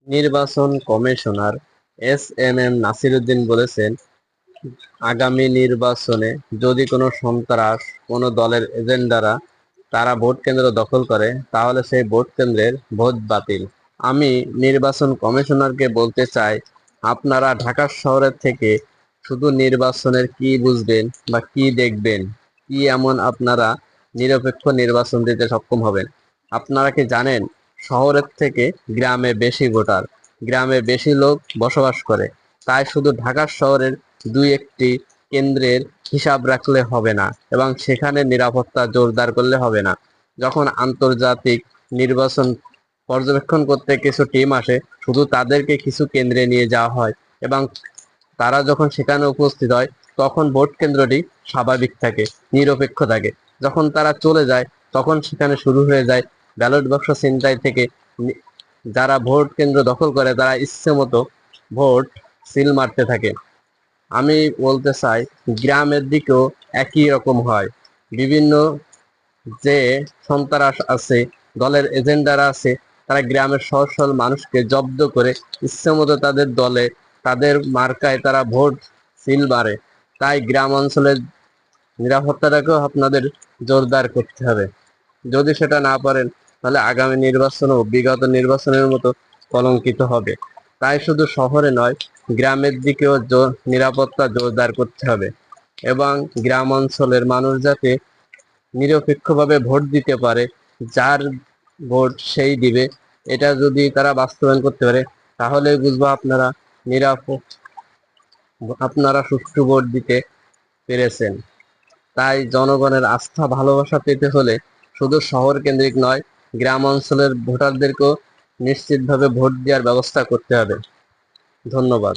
নির্বাচন কমিশনার এস.এম.এম নাসিরউদ্দিন বলেছেন, আগামী নির্বাচনে যদি কোনো সন্ত্রাস কোনো দলের এজেন্ডারা তারা ভোট কেন্দ্র দখল করে, তাহলে সেই ভোট কেন্দ্রের ভোট বাতিল। আমি নির্বাচন কমিশনারকে বলতে চাই, আপনারা ঢাকা শহরের থেকে শুধু নির্বাচনের কি বুঝবেন বা কি দেখবেন, কি এমন আপনারা নিরপেক্ষ নির্বাচন দিতে সক্ষম হবেন? আপনারা কি জানেন শহরের থেকে গ্রামে বেশি ভোটার, গ্রামে বেশি লোক বসবাস করে? তাই শুধু ঢাকা শহরের দুই একটি কেন্দ্রের হিসাব রাখলে হবে না এবং সেখানে নিরাপত্তা জোরদার করলে হবে না। যখন আন্তর্জাতিক নির্বাচন পর্যবেক্ষণ করতে কিছু টিম আসে, শুধু তাদেরকে কিছু কেন্দ্রে নিয়ে যাওয়া হয় এবং তারা যখন সেখানে উপস্থিত হয়, তখন ভোট কেন্দ্রটি স্বাভাবিক থাকে, নিরপেক্ষ থাকে। যখন তারা চলে যায়, তখন সেখানে শুরু হয়ে যায় ব্যালট বাক্স ছিনতাই থেকে। যারা ভোট কেন্দ্র দখল করে তারা ইচ্ছে মতো ভোট সিল মারতে থাকে। আমি বলতে চাই, গ্রামের দিকেও একই রকম হয়। বিভিন্ন যে সন্ত্রাস আছে, দলের এজেন্ডারা আছে, তারা গ্রামের সহজ সরল মানুষকে জব্দ করে ইচ্ছে মতো তাদের দলে, তাদের মার্কায় তারা ভোট সিল মারে। তাই গ্রাম অঞ্চলের নিরাপত্তাটাকেও আপনাদের জোরদার করতে হবে। যদি সেটা না পারেন, তাহলে আগামী নির্বাচনও বিগত নির্বাচনের মতো কলঙ্কিত হবে। তাই শুধু শহরে নয়, গ্রামের দিকেও নিরাপত্তা জোরদার করতে হবে এবং গ্রাম অঞ্চলের মানুষ যাতে নিরপেক্ষভাবে ভোট দিতে পারে, যার ভোট সেই দিবে, এটা যদি তারা বাস্তবায়ন করতে পারে, তাহলে বুঝবো আপনারা সুষ্ঠু ভোট দিতে পেরেছেন। তাই জনগণের আস্থা ভালোবাসা পেতে হলে শুধু শহর কেন্দ্রিক নয়, গ্রাম অঞ্চলের ভোটারদেরকেও নিশ্চিতভাবে ভোট দেওয়ার ব্যবস্থা করতে হবে। ধন্যবাদ।